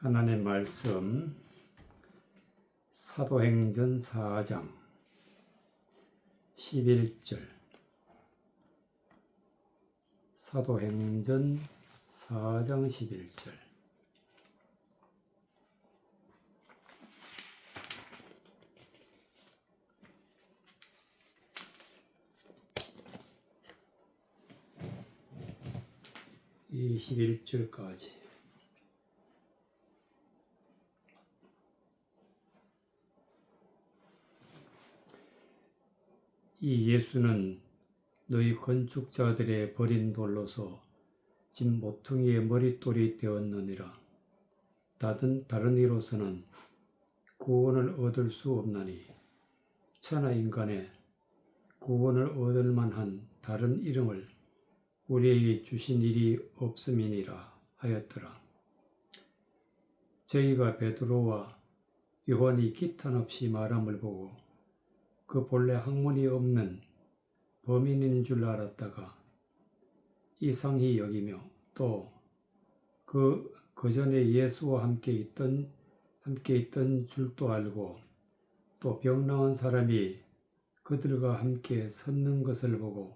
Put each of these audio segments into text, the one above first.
하나님의 말씀 사도행전 4장 11절 사도행전 4장 11절 이 11절까지 이 예수는 너희 건축자들의 버린 돌로서 집 모퉁이의 머릿돌이 되었느니라. 다른 이로서는 구원을 얻을 수 없나니 천하 인간의 구원을 얻을 만한 다른 이름을 우리에게 주신 일이 없음이니라 하였더라. 저희가 베드로와 요한이 기탄 없이 말함을 보고 그 본래 학문이 없는 범인인 줄 알았다가 이상히 여기며 또 그 전에 예수와 함께 있던 줄도 알고 또 병나은 사람이 그들과 함께 섰는 것을 보고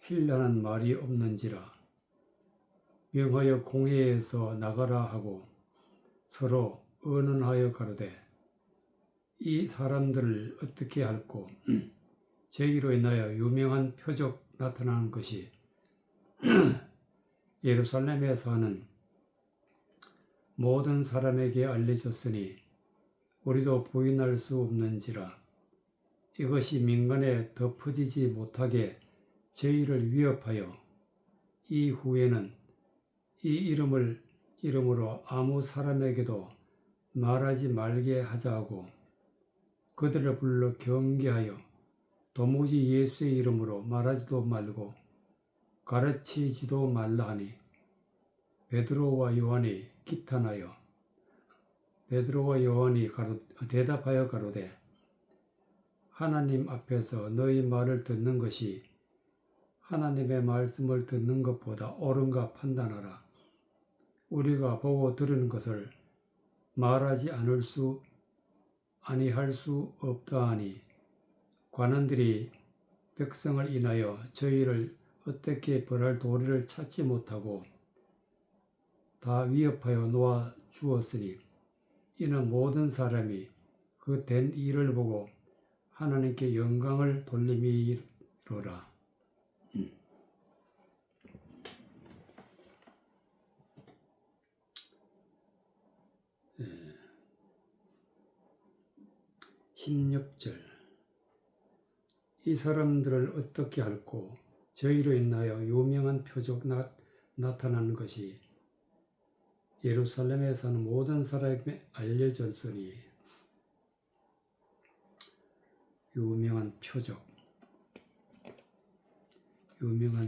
힐라는 말이 없는지라 명하여 공회에서 나가라 하고 서로 의논하여 가로되 이 사람들을 어떻게 할꼬 저희로 인하여 유명한 표적 나타나는 것이 예루살렘에 사는 모든 사람에게 알려졌으니 우리도 부인할 수 없는지라 이것이 민간에 덮어지지 못하게 저희를 위협하여 이후에는 이 이름으로 아무 사람에게도 말하지 말게 하자고 그들을 불러 경계하여 도무지 예수의 이름으로 말하지도 말고 가르치지도 말라 하니 베드로와 요한이 대답하여 가로되 하나님 앞에서 너희 말을 듣는 것이 하나님의 말씀을 듣는 것보다 옳은가 판단하라. 우리가 보고 들은 것을 말하지 아니할 수 없다 하니 관원들이 백성을 인하여 저희를 어떻게 벌할 도리를 찾지 못하고 다 위협하여 놓아 주었으니 이는 모든 사람이 그 된 일을 보고 하나님께 영광을 돌림이로라. 예. 16절 이 사람들을 어떻게 할꼬 저희로 인하여 유명한 표적 나타나는 것이 예루살렘에 사는 모든 사람에게 알려졌으니 유명한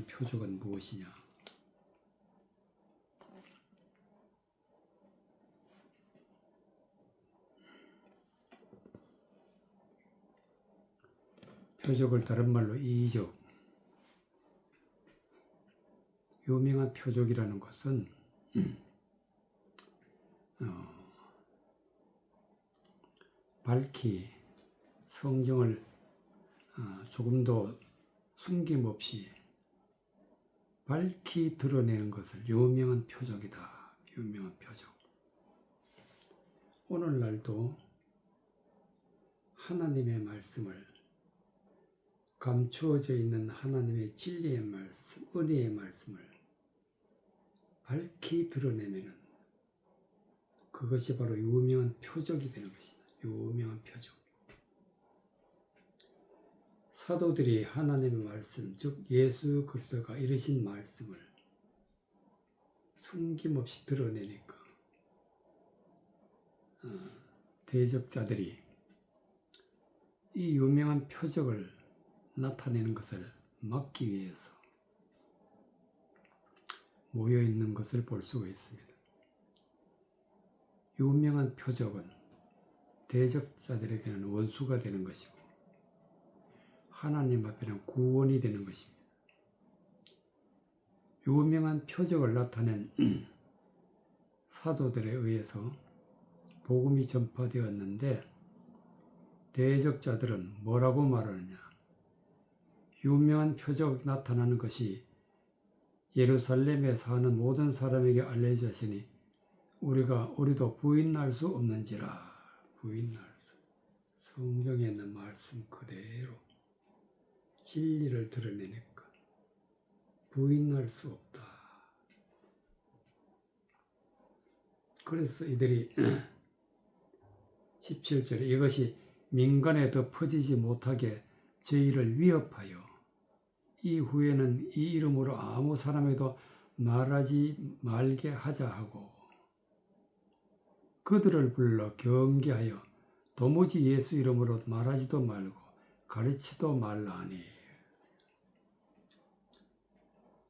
표적은 무엇이냐? 표적을 다른 말로 이적. 유명한 표적이라는 것은 밝히 성경을 조금도 숨김없이 밝히 드러내는 것을 유명한 표적이다. 유명한 표적. 오늘날도 하나님의 말씀을 감추어져 있는 하나님의 진리의 말씀, 은혜의 말씀을 밝히 드러내면 그것이 바로 유명한 표적이 되는 것입니다. 유명한 표적. 사도들이 하나님의 말씀, 즉 예수 그리스도가 이르신 말씀을 숨김없이 드러내니까 대적자들이 이 유명한 표적을 나타내는 것을 막기 위해서 모여 있는 것을 볼 수가 있습니다. 유명한 표적은 대적자들에게는 원수가 되는 것이고 하나님 앞에는 구원이 되는 것입니다. 유명한 표적을 나타낸 사도들에 의해서 복음이 전파되었는데 대적자들은 뭐라고 말하느냐? 유명한 표적 나타나는 것이 예루살렘에 사는 모든 사람에게 알려졌으니 우리도 부인할 수 없는지라. 부인할 수. 성경에 있는 말씀 그대로 진리를 드러내니까 부인할 수 없다. 그래서 이들이 17절에 이것이 민간에 더 퍼지지 못하게 저희를 위협하여 이후에는 이 이름으로 아무 사람에도 말하지 말게 하자 하고 그들을 불러 경계하여 도무지 예수 이름으로 말하지도 말고 가르치도 말라 하니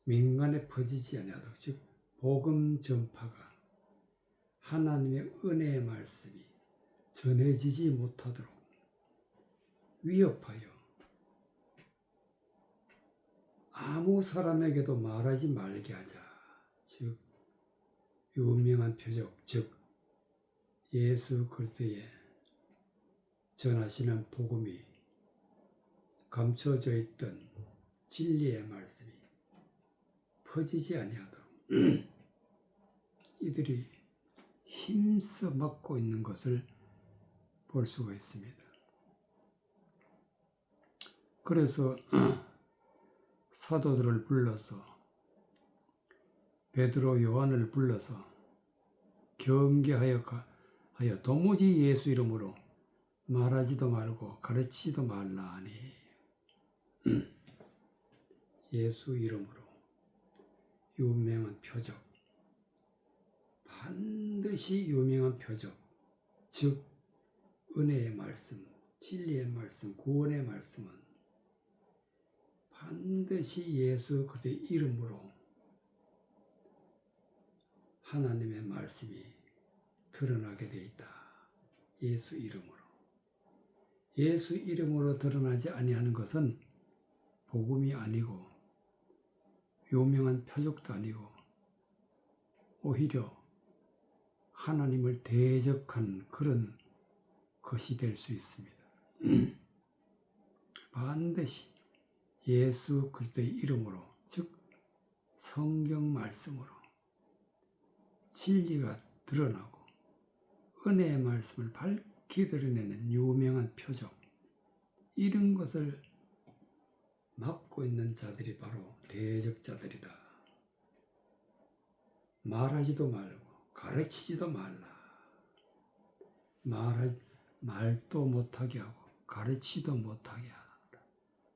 민간에 퍼지지 아니하도록 즉 복음 전파가 하나님의 은혜의 말씀이 전해지지 못하도록 위협하여 아무 사람에게도 말하지 말게 하자. 즉 유명한 표적, 즉 예수 그리스도의 전하시는 복음이 감춰져 있던 진리의 말씀이 퍼지지 아니하도록 이들이 힘써 막고 있는 것을 볼 수가 있습니다. 그래서 사도들을 불러서 베드로, 요한을 불러서 경계하여 도무지 예수 이름으로 말하지도 말고 가르치지도 말라 하니 예수 이름으로 유명한 표적, 반드시 유명한 표적, 즉 은혜의 말씀, 진리의 말씀, 구원의 말씀은 반드시 예수 그리스도의 이름으로 하나님의 말씀이 드러나게 되어 있다. 예수 이름으로. 예수 이름으로 드러나지 아니하는 것은 복음이 아니고 유명한 표적도 아니고 오히려 하나님을 대적한 그런 것이 될 수 있습니다. 반드시 예수 그리스도의 이름으로 즉 성경 말씀으로 진리가 드러나고 은혜의 말씀을 밝히 드러내는 유명한 표적 이런 것을 막고 있는 자들이 바로 대적자들이다. 말하지도 말고 가르치지도 말라. 말도 못하게 하고 가르치도 못하게 하라.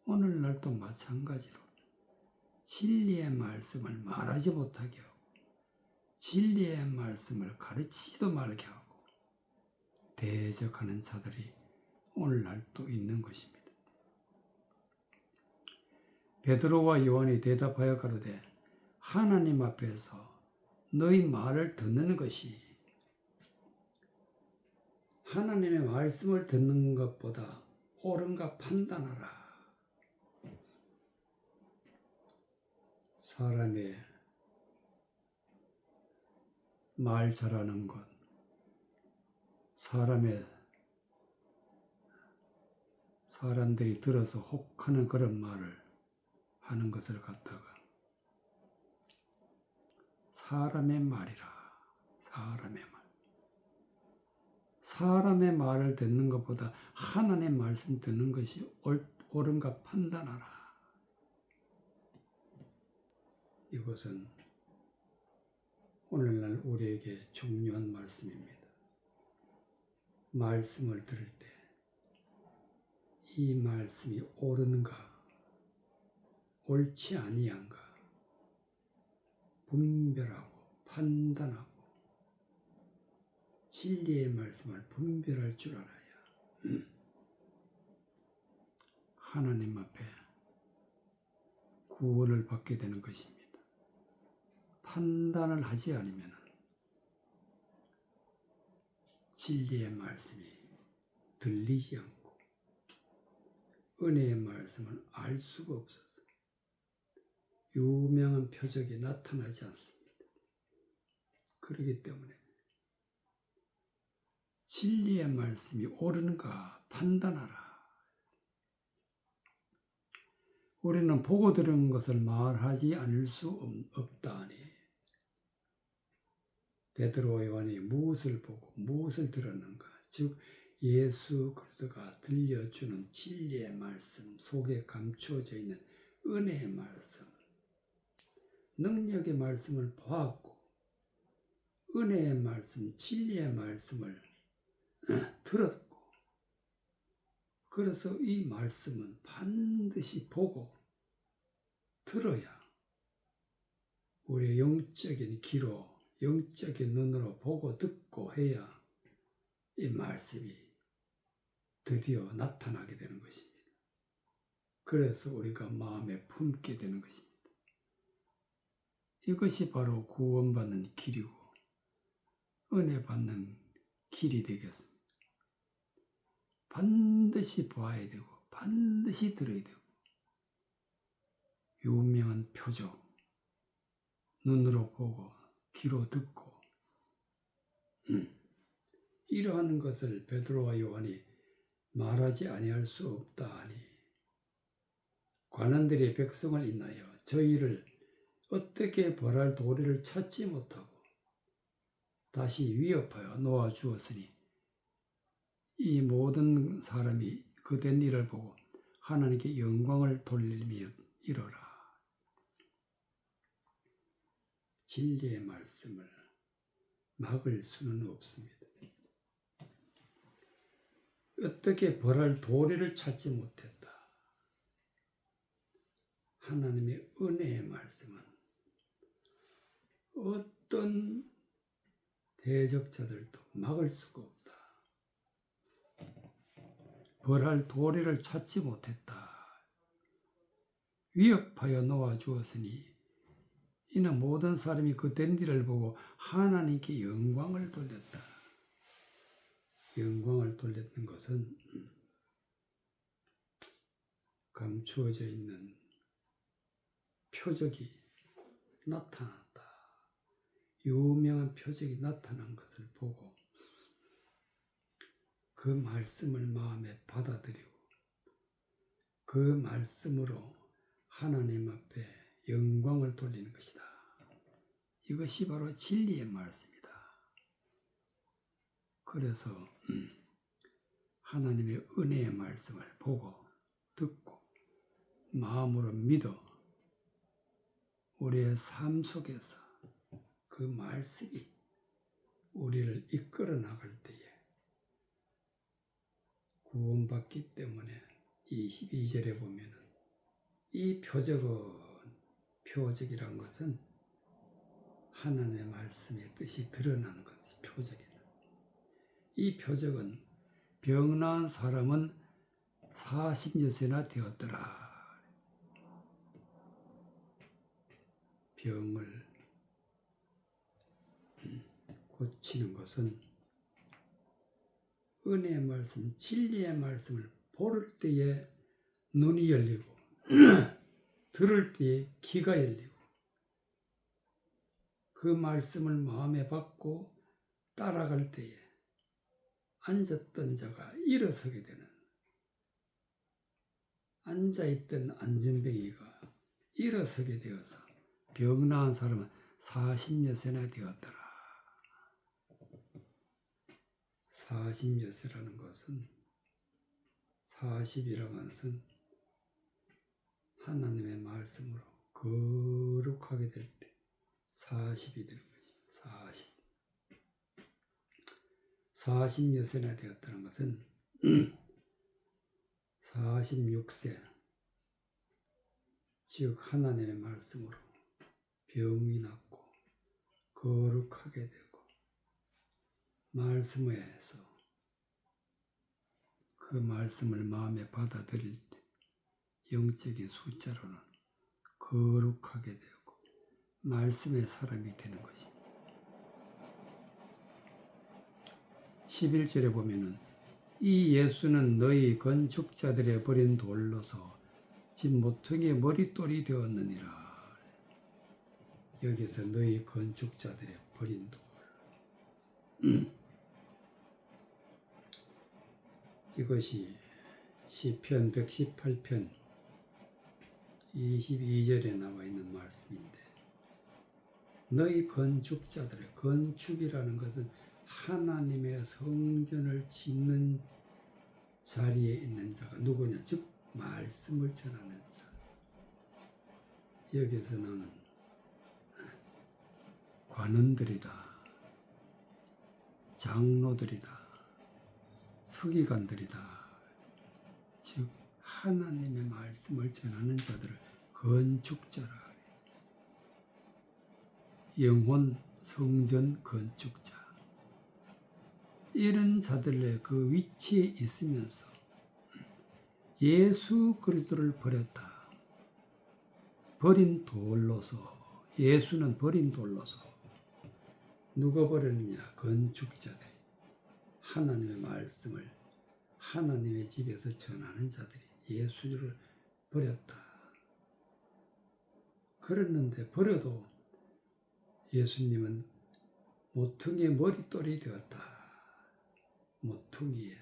오늘날도 마찬가지로 진리의 말씀을 말하지 못하게 하고 진리의 말씀을 가르치지도 말게 하고 대적하는 자들이 오늘날 또 있는 것입니다. 베드로와 요한이 대답하여 가로되 하나님 앞에서 너희 말을 듣는 것이 하나님의 말씀을 듣는 것보다 옳은가 판단하라. 사람의 말 잘하는 것, 사람들이 들어서 혹하는 그런 말을 하는 것을 갖다가 사람의 말이라. 사람의 말을 듣는 것보다 하나님의 말씀 듣는 것이 옳은가 판단하라. 이것은 오늘날 우리에게 중요한 말씀입니다. 말씀을 들을 때 이 말씀이 옳은가 옳지 아니한가 분별하고 판단하고 진리의 말씀을 분별할 줄 알아야 하나님 앞에 구원을 받게 되는 것입니다. 판단을 하지 않으면 진리의 말씀이 들리지 않고 은혜의 말씀을 알 수가 없어서 유명한 표적이 나타나지 않습니다. 그렇기 때문에 진리의 말씀이 옳은가 판단하라. 우리는 보고 들은 것을 말하지 않을 수 없다 하니 베드로 요한이 무엇을 보고 무엇을 들었는가? 즉 예수 그리스도가 들려주는 진리의 말씀 속에 감추어져 있는 은혜의 말씀, 능력의 말씀을 보았고 은혜의 말씀, 진리의 말씀을 들었고 그래서 이 말씀은 반드시 보고 들어야 우리의 영적인 귀로 영적인 눈으로 보고 듣고 해야 이 말씀이 드디어 나타나게 되는 것입니다. 그래서 우리가 마음에 품게 되는 것입니다. 이것이 바로 구원받는 길이고 은혜 받는 길이 되겠습니다. 반드시 보아야 되고 반드시 들어야 되고 유명한 표적, 눈으로 보고 귀로 듣고 이러한 것을 베드로와 요한이 말하지 아니할 수 없다 하니 관원들이 백성을 인하여 저희를 어떻게 벌할 도리를 찾지 못하고 다시 위협하여 놓아 주었으니 이 모든 사람이 그된 일을 보고 하나님께 영광을 돌리며 이르라. 진리의 말씀을 막을 수는 없습니다. 어떻게 벌할 도리를 찾지 못했다. 하나님의 은혜의 말씀은 어떤 대적자들도 막을 수가 없다. 벌할 도리를 찾지 못했다. 위협하여 놓아 주었으니 이는 모든 사람이 그 된 일을 보고 하나님께 영광을 돌렸다. 영광을 돌렸던 것은 감추어져 있는 표적이 나타났다. 유명한 표적이 나타난 것을 보고 그 말씀을 마음에 받아들이고 그 말씀으로 하나님 앞에 영광을 돌리는 것이다. 이것이 바로 진리의 말씀이다. 그래서 하나님의 은혜의 말씀을 보고 듣고 마음으로 믿어 우리의 삶 속에서 그 말씀이 우리를 이끌어 나갈 때에 구원받기 때문에 22절에 보면은 이 표적이란 것은 하나님의 말씀의 뜻이 드러나는 것이 표적이다. 이 표적은 병 나은 사람은 40여세나 되었더라. 병을 고치는 것은 은혜의 말씀, 진리의 말씀을 볼 때에 눈이 열리고 들을 때에 귀가 열리고 그 말씀을 마음에 받고 따라갈 때에 앉았던 자가 일어서게 되는, 앉아있던 안진뱅이가 일어서게 되어서 병 나은 사람은 40여세나 되었더라. 40여세라는 것은 40이라는 것은 하나님의 말씀으로 거룩하게 될 때 40이 되는 것입니다. 40여세나 되었다는 것은 46세, 즉 하나님의 말씀으로 병이 낫고 거룩하게 되고 말씀에서 그 말씀을 마음에 받아들일 때 영적인 숫자로는 거룩하게 되고 말씀의 사람이 되는 것입니다. 11절에 보면은 이 예수는 너희 건축자들의 버린 돌로서 집 모퉁이의 머릿돌이 되었느니라. 여기서 너희 건축자들의 버린 돌, 이것이 시편 118편 22절에 나와 있는 말씀인데, 너희 건축자들의, 건축이라는 것은 하나님의 성전을 짓는 자리에 있는 자가 누구냐? 즉 말씀을 전하는 자. 여기서 너는 관원들이다, 장로들이다, 서기관들이다. 즉 하나님의 말씀을 전하는 자들을 건축자라. 영혼 성전 건축자. 이런 자들의 그 위치에 있으면서 예수 그리스도를 버렸다. 버린 돌로서, 예수는 버린 돌로서 누가 버렸느냐? 건축자들이. 하나님의 말씀을 하나님의 집에서 전하는 자들이 예수를 버렸다. 그랬는데 버려도 예수님은 모퉁이의 머릿돌이 되었다. 모퉁이에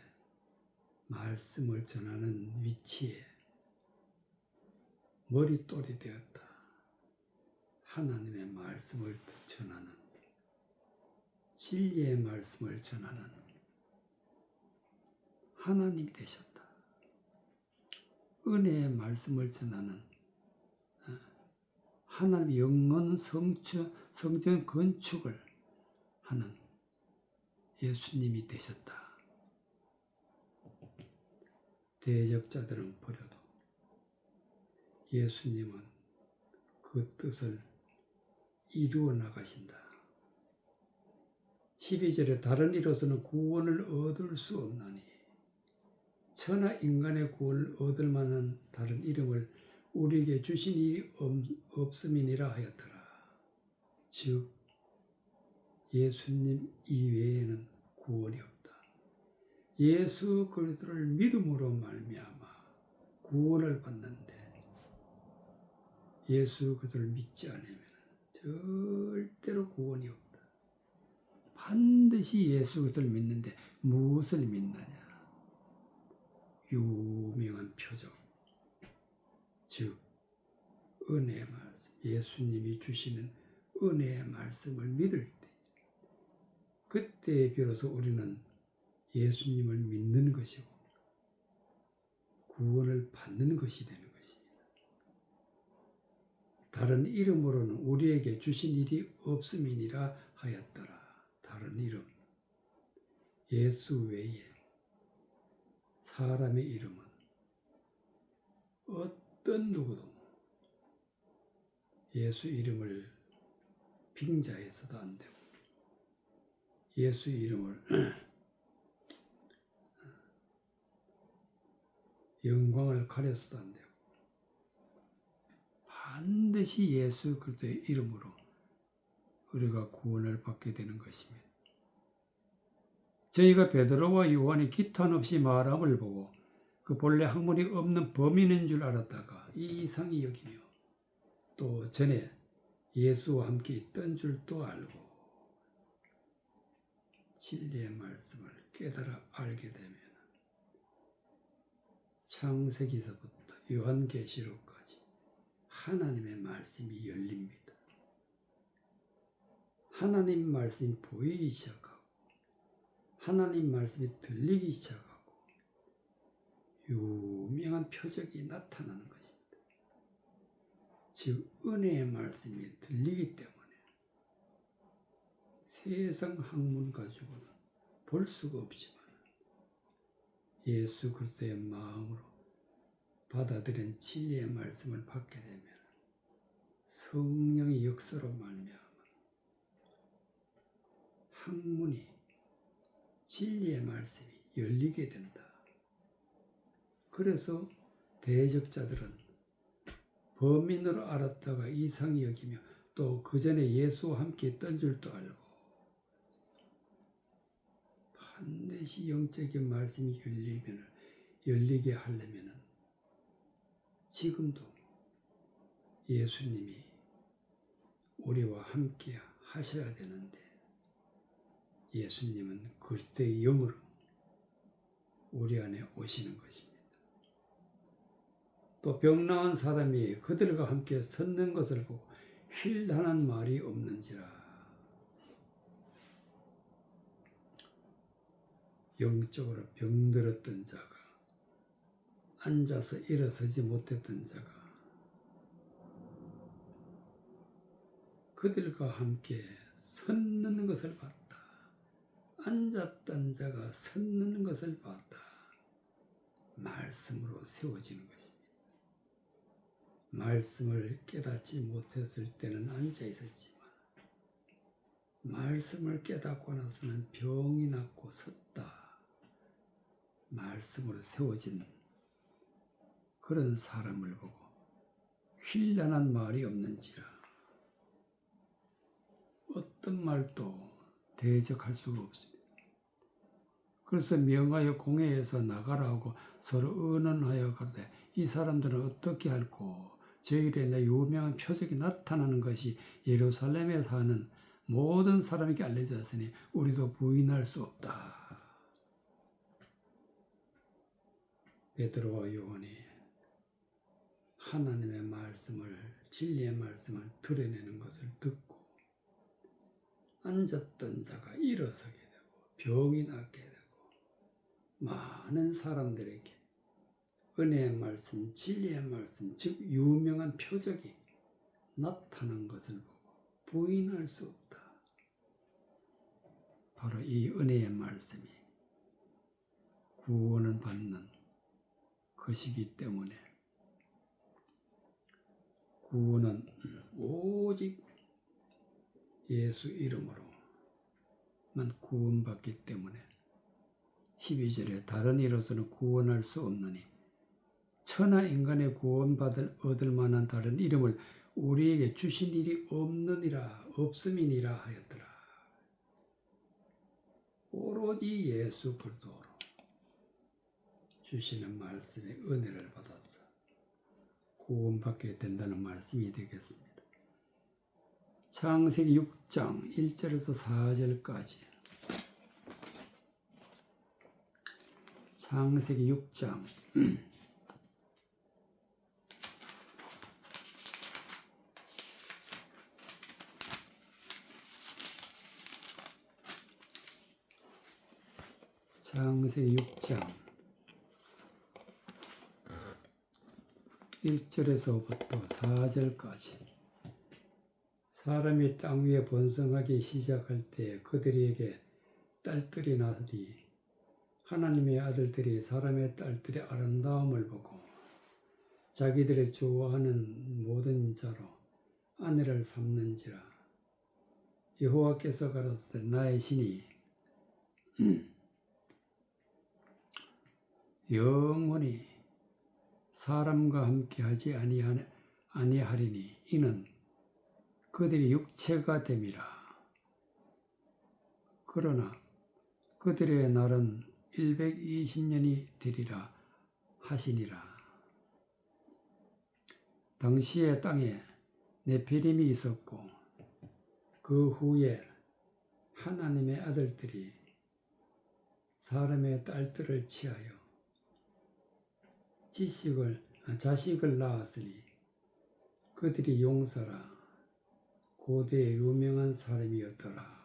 말씀을 전하는 위치에 머릿돌이 되었다. 하나님의 말씀을 전하는, 진리의 말씀을 전하는 하나님이 되셨다. 은혜의 말씀을 전하는 하나님의 영원 성전 건축을 하는 예수님이 되셨다. 대적자들은 버려도 예수님은 그 뜻을 이루어 나가신다. 12절에 다른 이로서는 구원을 얻을 수 없나니, 천하 인간의 구원을 얻을 만한 다른 이름을 우리에게 주신 일이 없음이니라 하였더라. 즉 예수님 이외에는 구원이 없다. 예수 그리스도를 믿음으로 말미암아 구원을 받는데, 예수 그리스도를 믿지 않으면 절대로 구원이 없다. 반드시 예수 그리스도를 믿는데 무엇을 믿느냐? 유명한 표적, 즉 은혜의 말씀, 예수님이 주시는 은혜의 말씀을 믿을 때, 그때 비로소 우리는 예수님을 믿는 것이고 구원을 받는 것이 되는 것입니다. 다른 이름으로는 우리에게 주신 일이 없음이니라 하였더라. 다른 이름, 예수 외에 사람의 이름은 어떤 누구도 예수 이름을 빙자해서도 안 되고, 예수 이름을 영광을 가려서도 안 되고, 반드시 예수 그리스도의 이름으로 우리가 구원을 받게 되는 것입니다. 저희가 베드로와 요한이 기탄 없이 말함을 보고 그 본래 학문이 없는 범인인 줄 알았다가 이상히 여기며, 또 전에 예수와 함께 있던 줄도 알고 진리의 말씀을 깨달아 알게 되면 창세기서부터 요한계시록까지 하나님의 말씀이 열립니다. 하나님 말씀이 보이기 시작하고 하나님 말씀이 들리기 시작하고 유명한 표적이 나타나는 것입니다. 즉 은혜의 말씀이 들리기 때문에 세상 학문 가지고는 볼 수가 없지만 예수 그리스도의 마음으로 받아들인 진리의 말씀을 받게 되면 성령의 역사로 말미암아 학문이, 진리의 말씀이 열리게 된다. 그래서 대적자들은 범인으로 알았다가 이상히 여기며, 또 그 전에 예수와 함께 있던 줄도 알고, 반드시 영적인 말씀이 열리게 하려면 지금도 예수님이 우리와 함께 하셔야 되는데, 예수님은 그리스도의 영으로 우리 안에 오시는 것입니다. 또 병나은 사람이 그들과 함께 섰는 것을 보고 힐하는 말이 없는지라. 영적으로 병들었던 자가, 앉아서 일어서지 못했던 자가 그들과 함께 섰는 것을 봤다. 앉았던 자가 섰는 것을 봤다. 말씀으로 세워지는 것입니다. 말씀을 깨닫지 못했을 때는 앉아 있었지만 말씀을 깨닫고 나서는 병이 낫고 섰다. 말씀으로 세워진 그런 사람을 보고 힐난한 말이 없는지라. 어떤 말도 대적할 수가 없습니다. 그래서 명하여 공회에서 나가라 하고 서로 의논하여 가되 이 사람들은 어떻게 할꼬. 저일에 내 유명한 표적이 나타나는 것이 예루살렘에 사는 모든 사람에게 알려졌으니 우리도 부인할 수 없다. 베드로와 요한이 하나님의 말씀을, 진리의 말씀을 드러내는 것을 듣고 앉았던 자가 일어서게 되고 병이 낫게 되고 많은 사람들에게 은혜의 말씀, 진리의 말씀, 즉 유명한 표적이 나타난 것을 보고 부인할 수 없다. 바로 이 은혜의 말씀이 구원을 받는 것이기 때문에 구원은 오직 예수 이름으로만 구원받기 때문에 12절에 다른 이로서는 구원할 수 없느니 천하 인간의 구원받을 얻을 만한 다른 이름을 우리에게 주신 일이 없음이니라 하였더라. 오로지 예수 그리스도로 주시는 말씀의 은혜를 받아서 구원받게 된다는 말씀이 되겠습니다. 창세기 6장 1절에서 4절까지. 창세기 6장 창세기 6장 1절에서부터 4절까지. 사람이 땅 위에 번성하기 시작할 때 그들에게 딸들이 나으리 하나님의 아들들이 사람의 딸들의 아름다움을 보고 자기들의 좋아하는 모든 자로 아내를 삼는지라. 여호와께서 가라사대 나의 신이 영원히 사람과 함께하지 아니하리니 이는 그들이 육체가 됨이라. 그러나 그들의 날은 120년이 되리라 하시니라. 당시에 땅에 네피림이 있었고 그 후에 하나님의 아들들이 사람의 딸들을 취하여 자식을 낳았으니 그들이 용사라 고대의 유명한 사람이었더라.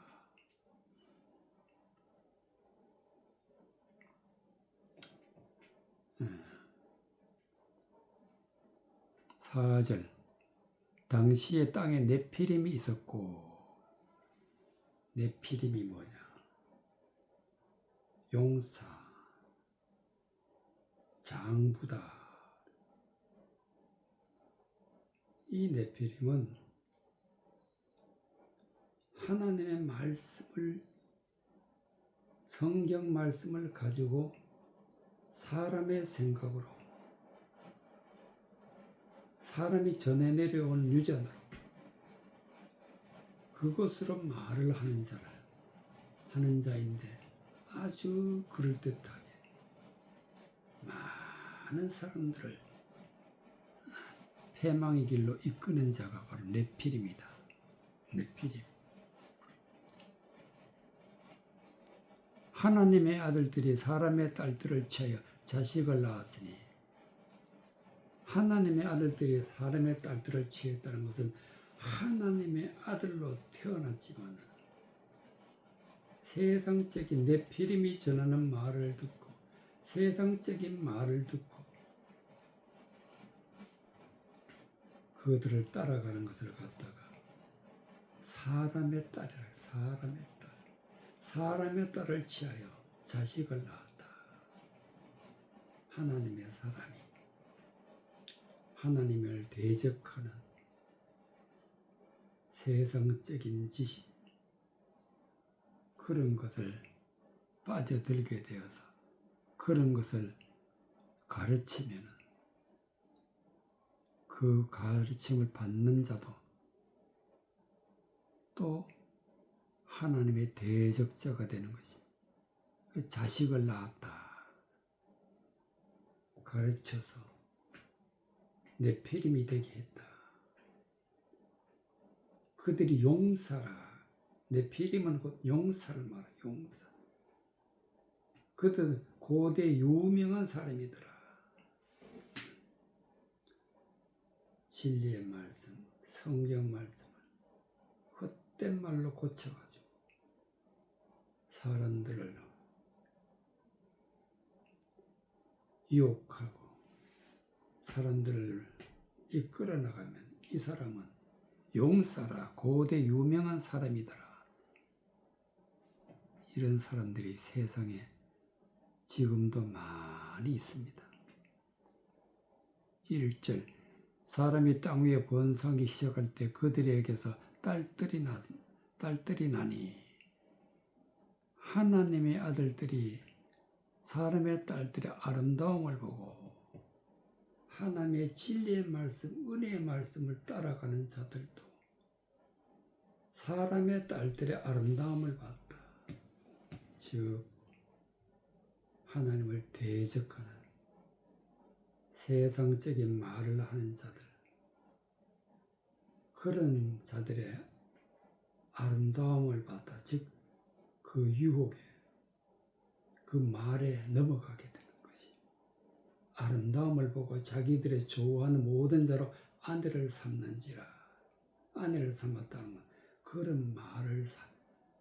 4절 당시에 땅에 네피림이 있었고 네피림이 뭐냐? 용사, 장부다. 이 네피림은 하나님의 말씀을 성경 말씀을 가지고 사람의 생각으로 사람이 전해 내려온 유전으로 그것으로 말을 하는 자인데 아주 그럴듯하게 많은 사람들을 패망의 길로 이끄는 자가 바로 네피림이다. 네피림. 하나님의 아들들이 사람의 딸들을 취하여 자식을 낳았으니, 하나님의 아들들이 사람의 딸들을 취했다는 것은 하나님의 아들로 태어났지만 세상적인 네피림이 전하는 말을 듣고 세상적인 말을 듣고 그들을 따라가는 것을 갖다가 사람의 딸이라, 사람의 딸을 취하여 자식을 낳았다. 하나님의 사람이 하나님을 대적하는 세상적인 지식, 그런 것을 빠져들게 되어서 그런 것을 가르치면 그 가르침을 받는 자도 또 하나님의 대적자가 되는 것이, 자식을 낳았다 가르쳐서 네피림이 되게 했다. 그들이 용사라. 네피림은 곧 용사를 말하, 용사. 그들 고대 유명한 사람이더라. 진리의 말씀, 성경 말씀을 헛된 말로 고쳐가지고 사람들을 유혹하고 사람들을 이끌어 나가면 이 사람은 용사라, 고대 유명한 사람이더라. 이런 사람들이 세상에 지금도 많이 있습니다. 1절, 사람이 땅 위에 번성하기 시작할 때 그들에게서 딸들이 나니, 하나님의 아들들이 사람의 딸들의 아름다움을 보고 하나님의 진리의 말씀, 은혜의 말씀을 따라가는 자들도 사람의 딸들의 아름다움을 봤다. 즉 하나님을 대적하는 세상적인 말을 하는 자들, 그런 자들의 아름다움을 봤다. 즉 그 유혹에, 그 말에 넘어가게 되는 것이, 아름다움을 보고 자기들의 좋아하는 모든 자로 아내를 삼는지라. 아내를 삼았다는 건 그런 말을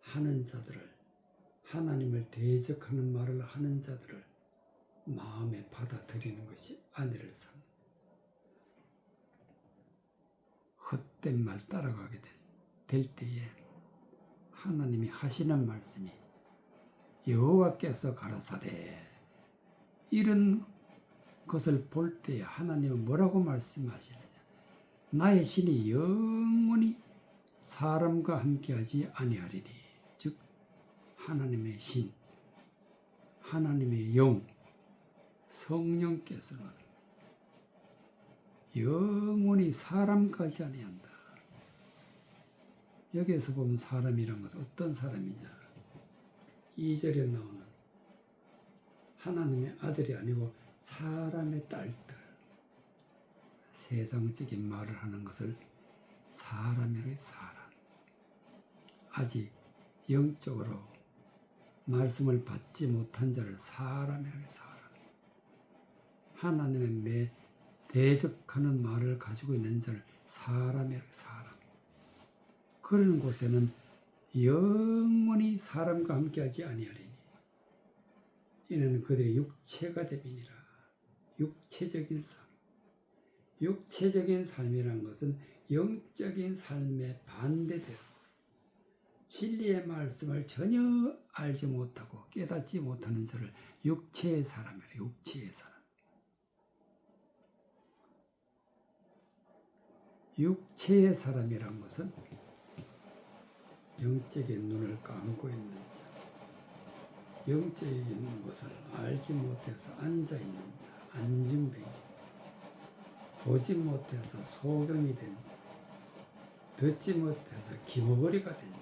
하는 자들을, 하나님을 대적하는 말을 하는 자들을 마음에 받아들이는 것이 아내를 삼는, 헛된 말 따라가게 될 때에 하나님이 하시는 말씀이, 여호와께서 가라사대, 이런 것을 볼 때에 하나님은 뭐라고 말씀하시느냐. 나의 신이 영원히 사람과 함께하지 아니하리니. 즉 하나님의 신, 하나님의 영, 성령께서는 영원히 사람까지 아니한다. 여기에서 보면 사람이란 것은 어떤 사람이냐. 2절에 나오는 하나님의 아들이 아니고 사람의 딸들, 세상적인 말을 하는 것을 사람이라. 사람, 아직 영적으로 말씀을 받지 못한 자를 사람이라. 사람, 하나님의 대적하는 말을 가지고 있는 자를 사람이라. 사람, 그런 곳에는 영원히 사람과 함께하지 아니하리니 이는 그들의 육체가 됨이니라. 육체적인 삶, 육체적인 삶이란 것은 영적인 삶에 반대되어 진리의 말씀을 전혀 알지 못하고 깨닫지 못하는 자를 육체의 사람이라. 육체의 사람, 육체의 사람이란 것은 영적인 눈을 감고 있는 자, 영적인 것을 알지 못해서 앉아있는 자, 안진뱅이, 보지 못해서 소경이 된 자, 듣지 못해서 기머거리가 된 자,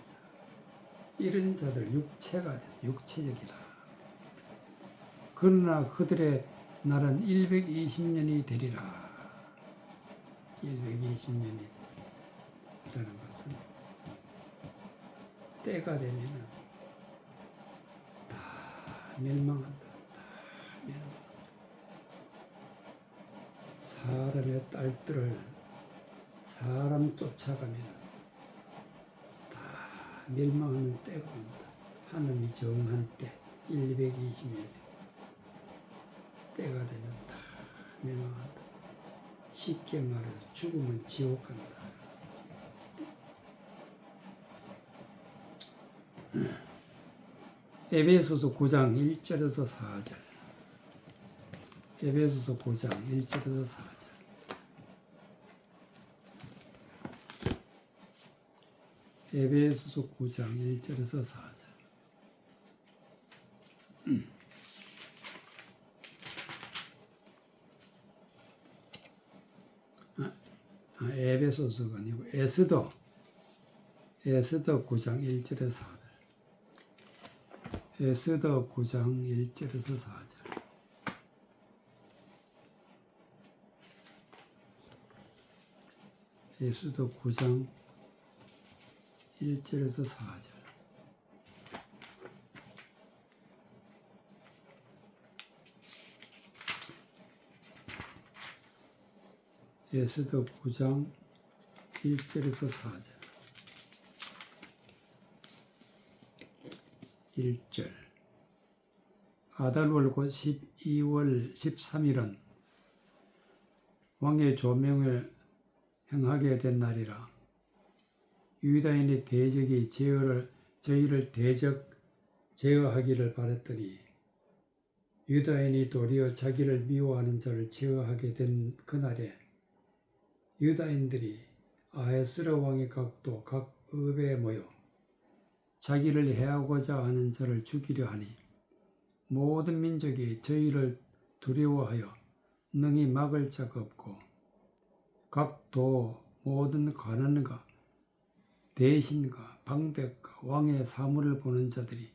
이런 자들 육체가 된, 육체적이라. 그러나 그들의 날은 120년이 되리라. 120년이라는 것은 때가 되면은 다 멸망한다. 다 멸망한다. 사람의 딸들을 사람 쫓아가면 다 멸망하는 때가 온다. 하나님이 정한 때 120일 때가 되면 다 멸망한다. 쉽게 말해서 죽으면 지옥 간다. 에베소서 9장 1절에서 4절. 에베소서 9장 1절에서 4절. 에베소서 9장 1절에서 4절. 에베소서가 아니고 에스더 9장 1절에서 4절. 에스더 9장 1절에서 4절. 에스더 9장 1절에서 4절. 에스더 9장 1절에서 4절. 1절. 아달월 곧 12월 13일은 왕의 조명을 행하게 된 날이라. 유다인의 대적이 저희를 제어하기를 바랬더니 유다인이 도리어 자기를 미워하는 자를 제어하게 된 그날에 유다인들이 아하수르 왕의 각도 각 읍에 모여 자기를 해하고자 하는 자를 죽이려 하니 모든 민족이 저희를 두려워하여 능히 막을 자가 없고 각 도 모든 관원과 대신과 방백과 왕의 사물을 보는 자들이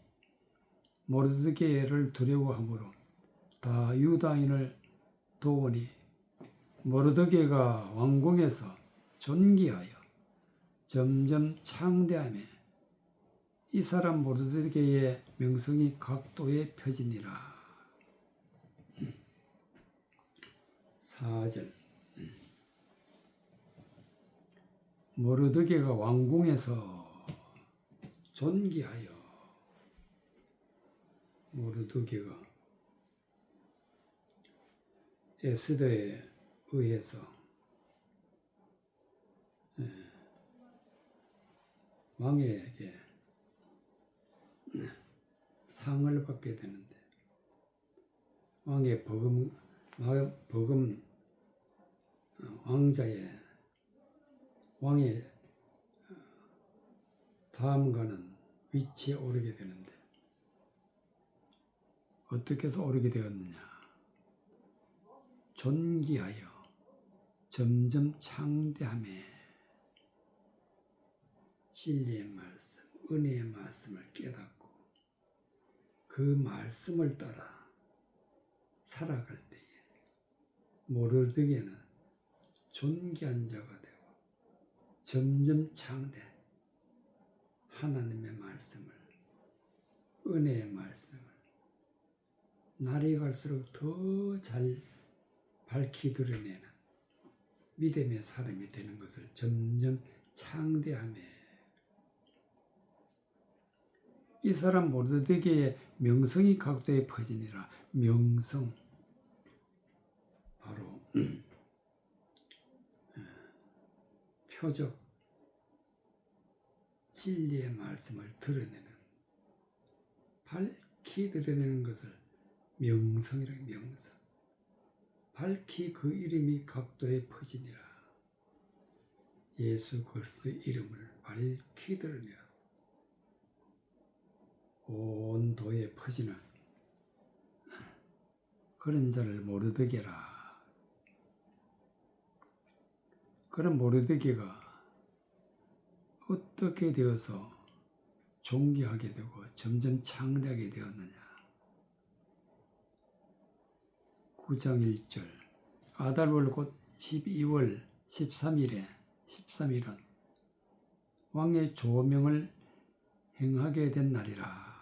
모르드게를 두려워하므로 다 유다인을 도우니 모르드게가 왕궁에서 존귀하여 점점 창대하며 이 사람 모르드게의 명성이 각도에 펴지니라. 4절. 모르드게가 왕궁에서 존귀하여 모르드게가 에스더에 의해서 왕에게 상을 받게 되는데 왕의 버금 왕자의 왕의 다음가는 위치에 오르게 되는데 어떻게 해서 오르게 되었느냐? 존귀하여 점점 창대하며 진리의 말씀, 은혜의 말씀을 깨닫고 그 말씀을 따라 살아갈 때에 모르드게는 존귀한 자가 되고 점점 창대 하나님의 말씀을 은혜의 말씀을 날이 갈수록 더 잘 밝히 드러내는 믿음의 사람이 되는 것을 점점 창대하며 이 사람 모르드게의 명성이 각도에 퍼지니라. 명성 바로 표적 진리의 말씀을 드러내는 밝히 드러내는 것을 명성이라고 명성 밝히 그 이름이 각도에 퍼지니라. 예수 그리스도의 이름을 밝히 드러내어 온 도에 퍼지는 그런 자를 모르드게라. 그런 모르드게가 어떻게 되어서 존귀하게 되고 점점 창대하게 되었느냐. 9장 1절. 아달월 곧 12월 13일은 왕의 조명을 행하게 된 날이라.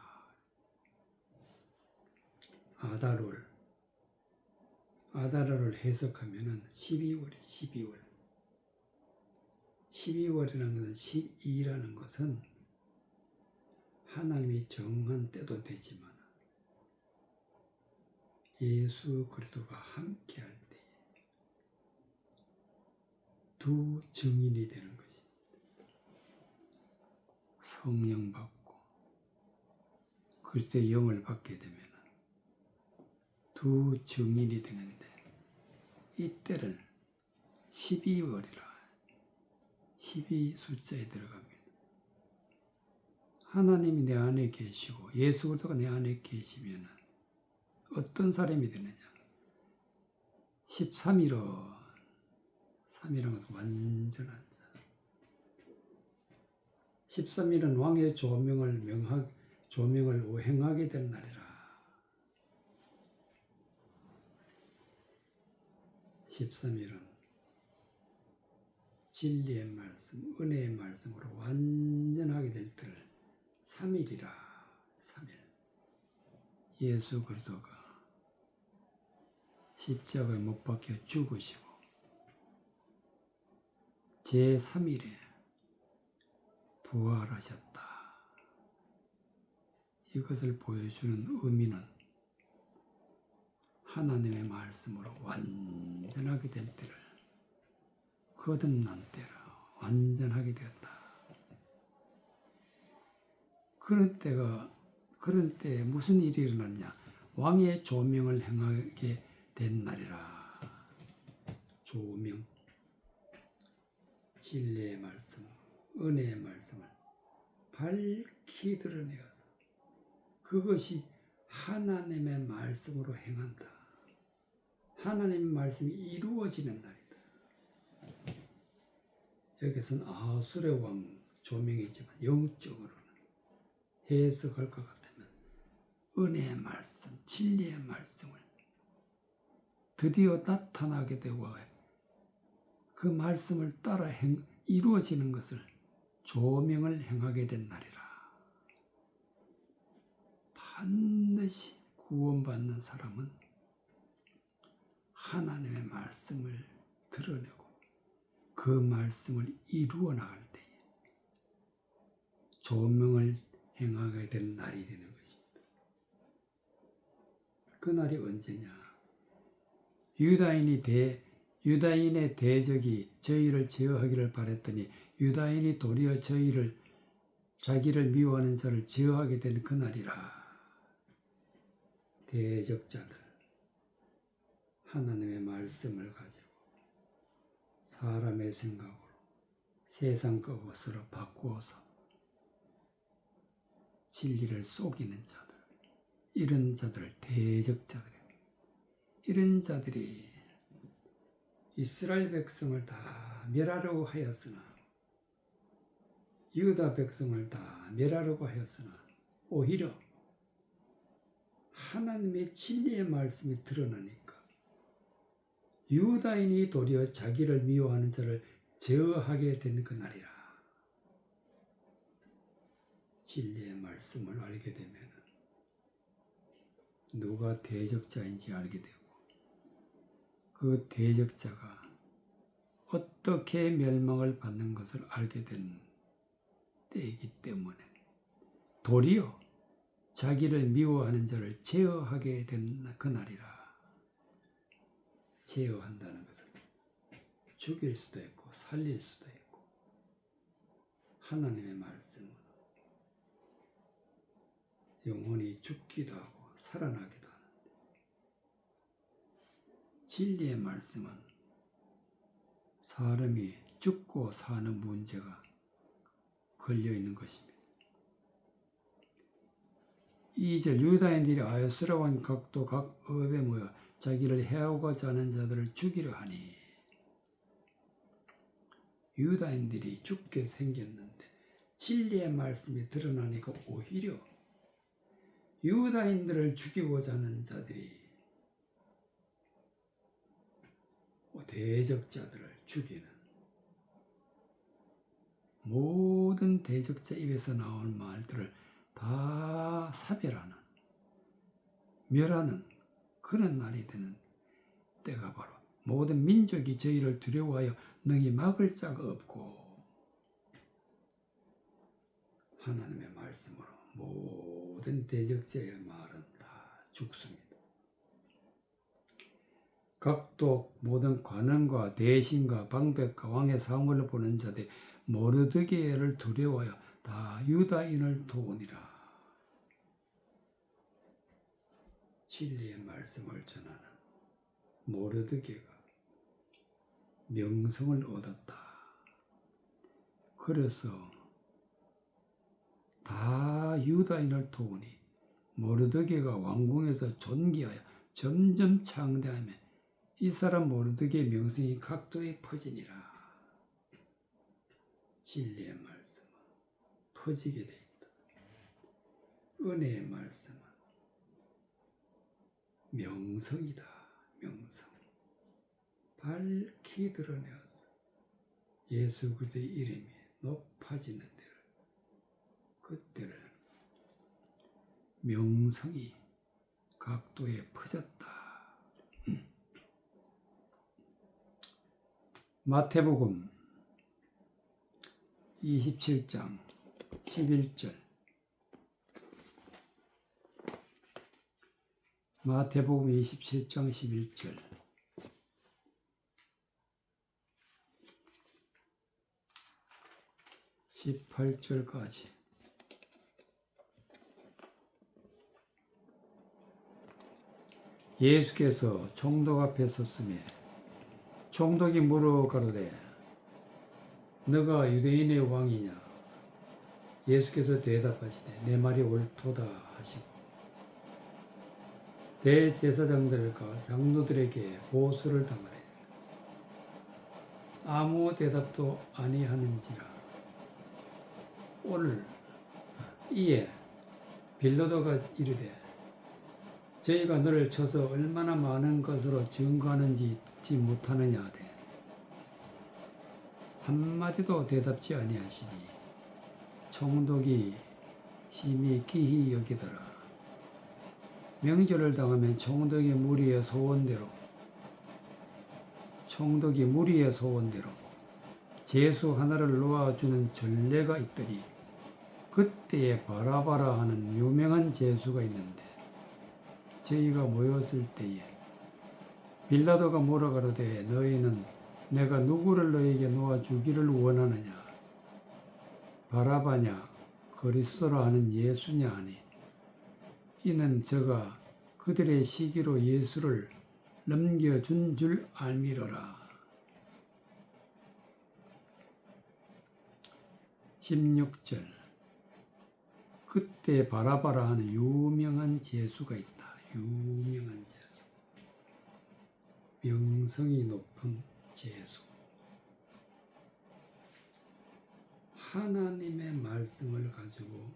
아다롤을 해석하면은 12월이 12월. 12월이라는 것은 12라는 것은 하나님이 정한 때도 되지만 예수 그리스도가 함께할 때 두 증인이 되는 것입니다. 성령 받고 그리스도의 영을 받게 되면 두 증인이 되는데 이때를 12월이라 12 숫자에 들어갑니다. 하나님이 내 안에 계시고 예수 그리스도가 내 안에 계시면 어떤 사람이 되느냐? 13일은 3일은 것은 완전한 자. 13일은 왕의 조명을 행하게 된 날이라. 13일은 진리의 말씀, 은혜의 말씀으로 완전하게 될 때를 3일이라. 3일. 예수 그리스도가 십자가에 못 박혀 죽으시고 제3일에 부활하셨다. 이것을 보여주는 의미는 하나님의 말씀으로 완전하게 될 때를 거듭난 때라 완전하게 되었다. 그런 때에 무슨 일이 일어났냐? 왕의 조명을 행하게 된 날이라. 조명, 진리의 말씀, 은혜의 말씀을 밝히 드러내어서 그것이 하나님의 말씀으로 행한다. 하나님의 말씀이 이루어지는 날이다. 여기서는 아수르의 왕 조명이지만 영적으로는 해석할 것 같으면 은혜의 말씀, 진리의 말씀을 드디어 나타나게 되고 그 말씀을 따라 이루어지는 것을 조명을 행하게 된 날이라. 반드시 구원받는 사람은 하나님의 말씀을 드러내고 그 말씀을 이루어 나갈 때에 조명을 행하게 된 날이 되는 것입니다. 그 날이 언제냐? 유다인의 대적이 저희를 제어하기를 바랬더니 유다인이 도리어 자기를 미워하는 자를 제어하게 된 그 날이라. 대적자들, 하나님의 말씀을 가지고 사람의 생각으로 세상 것으로 바꾸어서 진리를 속이는 자들, 이런 자들을 대적자들입니다. 이런 자들이 이스라엘 백성을 다 멸하려고 하였으나 유다 백성을 다 멸하려고 하였으나 오히려 하나님의 진리의 말씀이 드러나니까 유다인이 도리어 자기를 미워하는 자를 제어하게 된 그 날이라. 진리의 말씀을 알게 되면 누가 대적자인지 알게 되고 그 대적자가 어떻게 멸망을 받는 것을 알게 된 때이기 때문에 도리어 자기를 미워하는 자를 제어하게 된 그 날이라. 제어한다는 것은 죽일 수도 있고 살릴 수도 있고 하나님의 말씀은 영혼이 죽기도 하고 살아나기도 하는데 진리의 말씀은 사람이 죽고 사는 문제가 걸려있는 것입니다. 2절 유다인들이 아수르 왕 각도 각 업에 모여 자기를 해하고자 하는 자들을 죽이려 하니 유다인들이 죽게 생겼는데 진리의 말씀이 드러나니까 오히려 유다인들을 죽이고자 하는 자들이 대적자들을 죽이는 모든 대적자 입에서 나오는 말들을 다 사별하는 멸하는 그런 날이 되는 때가 바로 모든 민족이 저희를 두려워하여 능히 막을 자가 없고 하나님의 말씀으로 모든 대적자의 말은 다 죽습니다. 각독 모든 관원과 대신과 방백과 왕의 사물을 보는 자들 모르드게를 두려워하여 다 유다인을 도우니라. 진리의 말씀을 전하는 모르드게가 명성을 얻었다. 그래서 다 유다인을 도우니 모르드게가 왕궁에서 존귀하여 점점 창대하며 이 사람 모르드게의 명성이 각도에 퍼지니라. 진리의 말씀은 퍼지게 됩니다. 은혜의 말씀은 명성이다. 명성. 밝히 드러내어서 예수 그리스도의 이름이 높아지는 데를 그때를 명성이 각도에 퍼졌다. 마태복음 27장 11절 마태복음 27장 11절 18절까지 예수께서 총독 앞에 섰으며 총독이 물어 가로되 너가 유대인의 왕이냐? 예수께서 대답하시되 내 말이 옳도다 하시고 대제사장들과 장로들에게 고소를 당하되 아무 대답도 아니하는지라. 오늘 이에 빌라도가 이르되 저희가 너를 쳐서 얼마나 많은 것으로 증거하는지 듣지 못하느냐 하되 한마디도 대답지 아니하시니 총독이 심히 기히 여기더라. 명절을 당하면 총독이 무리의 소원대로 제수 하나를 놓아주는 전례가 있더니 그때에 바라바라 하는 유명한 제수가 있는데 저희가 모였을 때에 빌라도가 뭐라 가로되 너희는 내가 누구를 너희에게 놓아주기를 원하느냐? 바라바냐 그리스도라 하는 예수냐 하니 이는 저가 그들의 시기로 예수를 넘겨준 줄 알미러라. 16절 그때 바라바라 하는 유명한 제수가 있다. 유명한 제수. 명성이 높은 제수. 하나님의 말씀을 가지고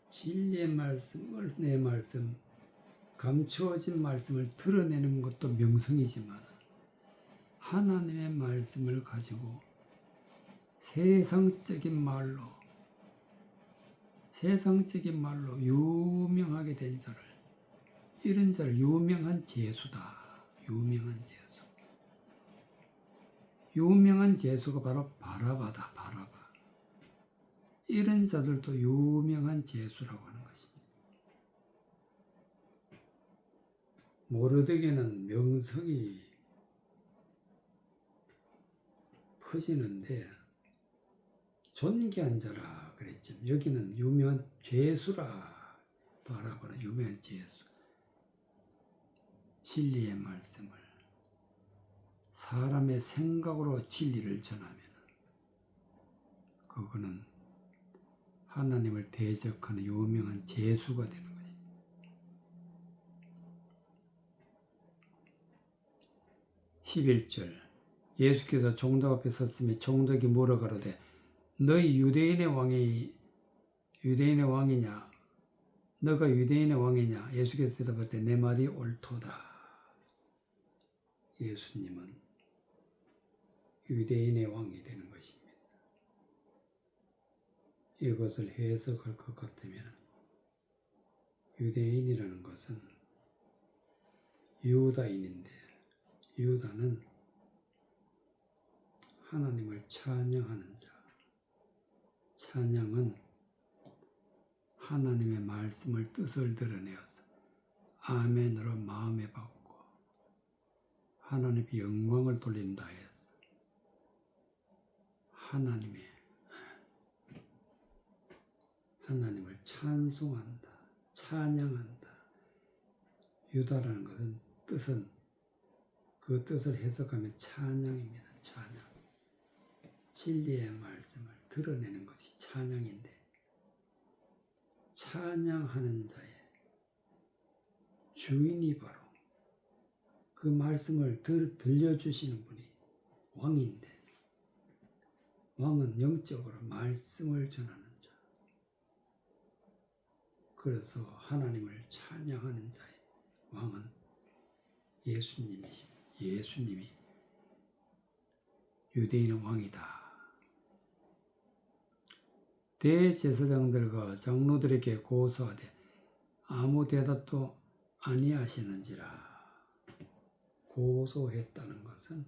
진리의 말씀, 은혜의 말씀, 감추어진 말씀을 드러내는 것도 명성이지만 하나님의 말씀을 가지고 세상적인 말로 유명하게 된 자를 이런 자를 유명한 제수다. 유명한 제수. 유명한 제수가 바로 바라바다. 바라바. 이런 자들도 유명한 제수라고 하는 것입니다. 모르드게는 명성이 퍼지는데 존귀한 자라 그랬죠. 여기는 유명한 제수라. 바라바라 유명한 제수. 진리의 말씀을 사람의 생각으로 진리를 전하면 그거는 하나님을 대적하는 유명한 제수가 되는 것입니다. 11절 예수께서 총독 앞에 섰으며 총독이 물어 가로되 너희 유대인의 왕이냐? 너가 유대인의 왕이냐? 예수께서 대답하되 내 말이 옳도다. 예수님은 유대인의 왕이 되는 것입니다. 이것을 해석할 것 같으면 유대인이라는 것은 유다인인데 유다는 하나님을 찬양하는 자. 찬양은 하나님의 말씀을 뜻을 드러내어서 아멘으로 마음에 받고 하나님의 영광을 돌린다 해서 하나님을 찬송한다, 찬양한다. 유다라는 것은 그 뜻을 해석하면 찬양입니다. 찬양. 진리의 말씀을 드러내는 것이 찬양인데 찬양하는 자의 주인이 바로 그 말씀을 들려주시는 분이 왕인데 왕은 영적으로 말씀을 전하는 자. 그래서 하나님을 찬양하는 자의 왕은 예수님이 유대인의 왕이다. 대제사장들과 장로들에게 고소하되 아무 대답도 아니하시는지라. 고소했다는 것은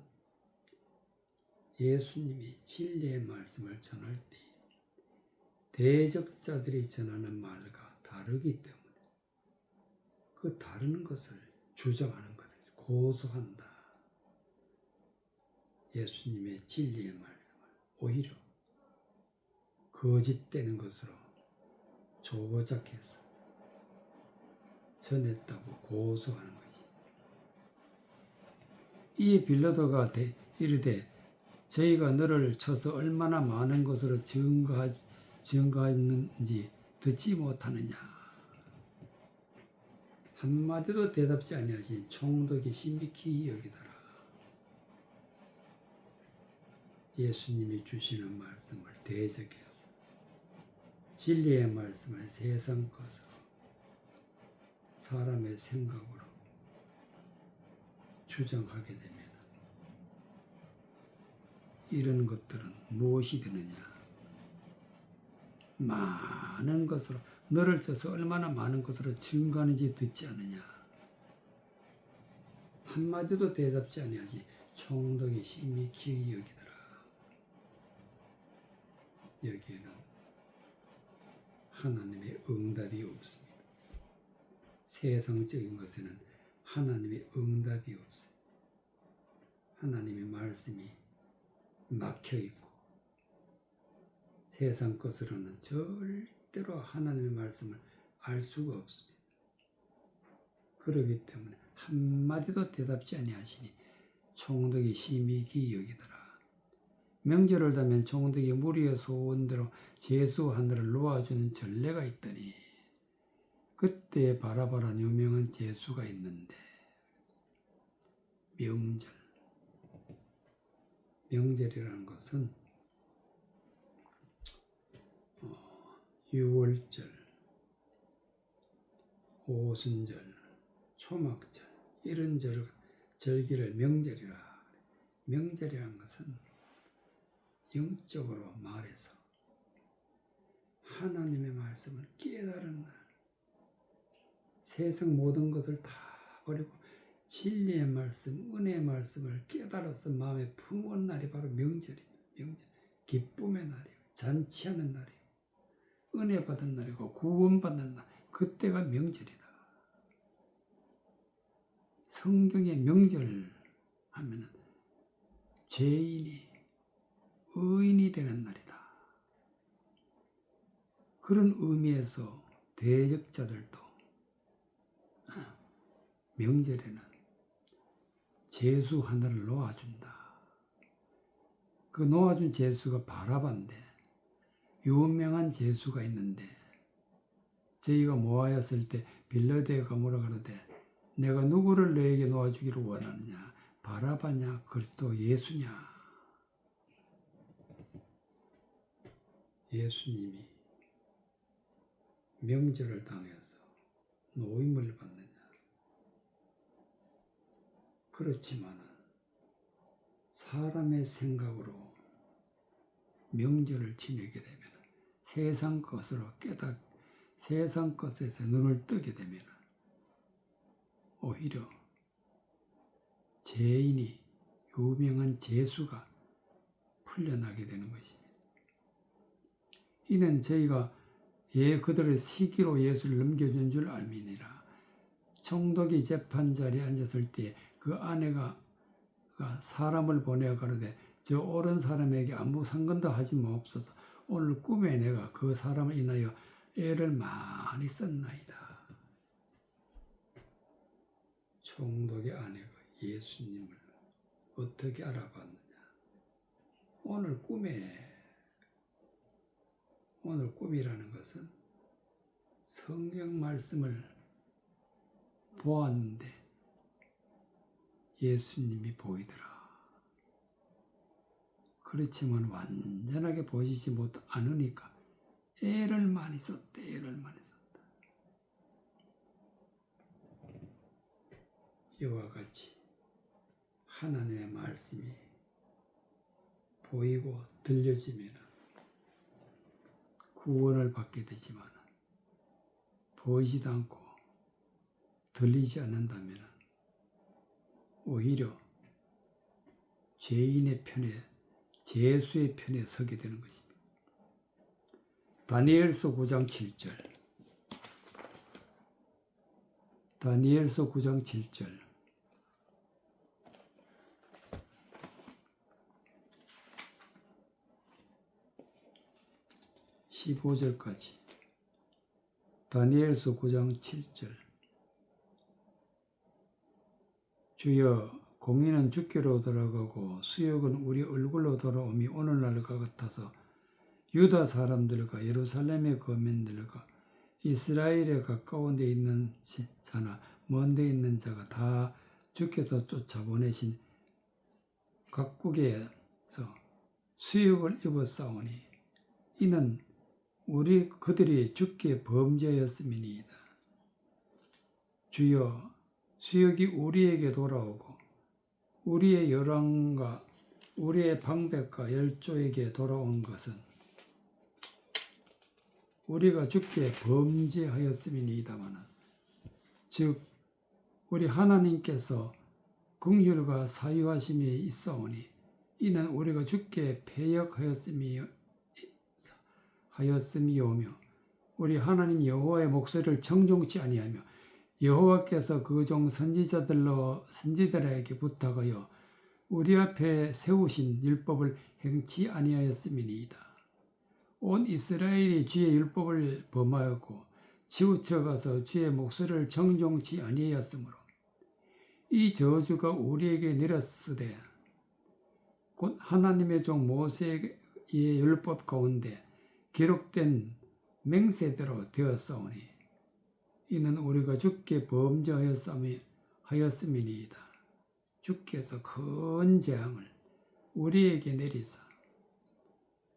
예수님이 진리의 말씀을 전할 때 대적자들이 전하는 말과 다르기 때문에 그 다른 것을 주장하는 것을 고소한다. 예수님의 진리의 말씀을 오히려 거짓되는 것으로 조작해서 전했다고 고소하는 것이. 이에 빌라도가 이르되 저희가 너를 쳐서 얼마나 많은 것으로 증거했는지 듣지 못하느냐. 한마디도 대답지 아니하신 총독이 신비히 여기더라. 예수님이 주시는 말씀을 대적해서 진리의 말씀을 세상 것으로 사람의 생각으로 주장하게 되면 이런 것들은 무엇이 되느냐. 많은 것으로 너를 쳐서 얼마나 많은 것으로 증거하는지 듣지 않느냐. 한마디도 대답지 아니하지 총독이 심히 기이 여기더라. 여기에는 하나님의 응답이 없습니다. 세상적인 것에는 하나님의 응답이 없어요. 하나님의 말씀이 막혀 있고 세상 것으로는 절대로 하나님의 말씀을 알 수가 없습니다. 그렇기 때문에 한마디도 대답지 아니하시니 총독이 심히 기이 여기더라. 명절을 다면 총독이 무리의 소원대로 제수하늘을 놓아주는 전례가 있더니 그때 바라바라 유명한 제수가 있는데 명절이라는 것은 유월절, 오순절, 초막절 이런 절기를 명절이라. 명절이라는 것은 영적으로 말해서 하나님의 말씀을 깨달은 날, 세상 모든 것을 다 버리고 진리의 말씀, 은혜의 말씀을 깨달아서 마음에 품은 날이 바로 명절입니다. 명절, 기쁨의 날이에요. 잔치하는 날이에요. 은혜 받은 날이고 구원받는 날, 그때가 명절이다. 성경의 명절 하면은 죄인이 의인이 되는 날이다. 그런 의미에서 대적자들도 명절에는 제수 하나를 놓아준다. 그 놓아준 제수가 바라바인데 유명한 제수가 있는데 저희가 모아였을 때 빌라도가 뭐라 그러대? 내가 누구를 너에게 놓아주기를 원하느냐? 바라바냐? 그리스도 예수냐? 예수님이 명절을 당해서 노임을 받느냐? 그렇지만은 사람의 생각으로 명절을 지내게 되면 세상 것으로 세상 것에서 눈을 뜨게 되면 오히려 죄인이 유명한 죄수가 풀려나게 되는 것입니다. 이는 저희가 그들의 시기로 예수를 넘겨준 줄 알미니라. 총독이 재판 자리에 앉았을 때 그 아내가 사람을 보내어 가로되 저 옳은 사람에게 아무 상관도 하지 마옵소서. 오늘 꿈에 내가 그 사람을 인하여 애를 많이 썼나이다. 총독의 아내가 예수님을 어떻게 알아봤느냐? 오늘 꿈이라는 것은 성경 말씀을 보았는데 예수님이 보이더라. 그렇지만 완전하게 보이지 않으니까 애를 많이 썼다. 이와 같이 하나님의 말씀이 보이고 들려지면 구원을 받게 되지만 보이지도 않고 들리지 않는다면 오히려 죄인의 편에, 죄수의 편에 서게 되는 것입니다. 다니엘서 9장 7절. 다니엘서 9장 7절. 15절까지. 다니엘서 9장 7절. 주여, 공의는 주께로 돌아가고 수욕은 우리 얼굴로 돌아옴이 오늘날과 같아서 유다 사람들과 예루살렘의 거민들과 이스라엘에 가까운 데 있는 자나 먼 데 있는 자가 다 주께서 쫓아보내신 각국에서 수욕을 입었사오니 이는 그들이 주께 범죄하였음이니이다. 주여, 수욕이 우리에게 돌아오고 우리의 열왕과 우리의 방백과 열조에게 돌아온 것은 우리가 주께 범죄하였음이니이다마는 즉 우리 하나님께서 긍휼과 사유하심이 있사오니 이는 우리가 주께 패역하였음이오며 우리 하나님 여호와의 목소리를 청종치 아니하며 여호와께서 그 종 선지자들에게 부탁하여 우리 앞에 세우신 율법을 행치 아니하였음이니이다. 온 이스라엘이 주의 율법을 범하였고 치우쳐가서 주의 목소리를 청종치 아니하였으므로 이 저주가 우리에게 내렸으되 곧 하나님의 종 모세의 율법 가운데 기록된 맹세대로 되었사오니 이는 우리가 주께 범죄하였음이니이다. 주께서 큰 재앙을 우리에게 내리사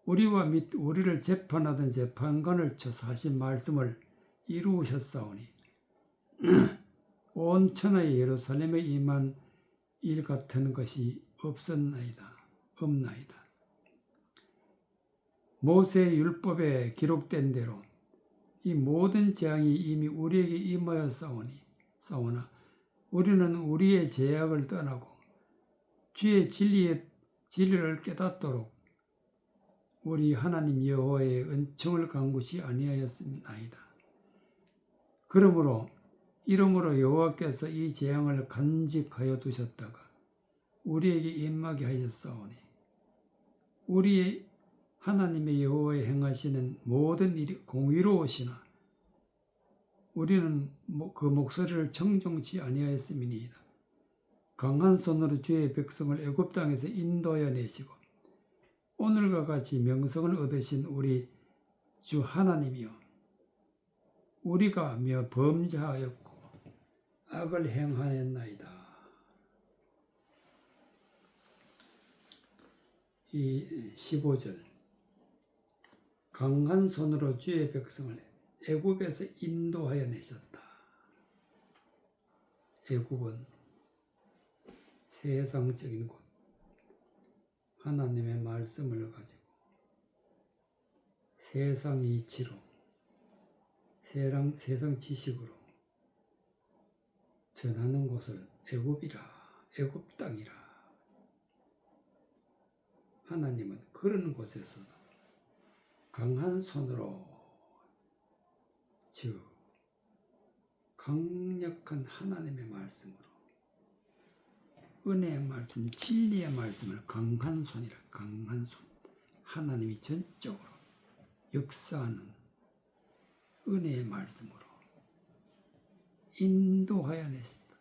우리와 및 우리를 재판하던 재판관을 쳐서 하신 말씀을 이루셨사오니 온 천하의 예루살렘에 임한 일 같은 것이 없나이다. 모세의 율법에 기록된 대로 이 모든 재앙이 이미 우리에게 임하였사오나 우리는 우리의 죄악을 떠나고 주의 진리를 깨닫도록 우리 하나님 여호와의 은총을 간구시 아니하였나이다. 그러므로 여호와께서 이 재앙을 간직하여 두셨다가 우리에게 임하게 하셨사오니 우리의 하나님의 여호와의 행하시는 모든 일이 공의로우시나 우리는 그 목소리를 청종치 아니하였음이니이다. 강한 손으로 주의 백성을 애굽 땅에서 인도하여 내시고 오늘과 같이 명성을 얻으신 우리 주 하나님이여 우리가 범죄하였고 악을 행하였나이다. 이 15절 강한 손으로 주의 백성을 애굽에서 인도하여 내셨다. 애굽은 세상적인 곳, 하나님의 말씀을 가지고 세상 이치로, 세상 지식으로 전하는 곳을 애굽이라 애굽 땅이라. 하나님은 그런 곳에서 강한 손으로, 즉 강력한 하나님의 말씀으로, 은혜의 말씀, 진리의 말씀을 강한 손이라. 강한 손. 하나님이 전적으로 역사하는 은혜의 말씀으로 인도하여 내셨다.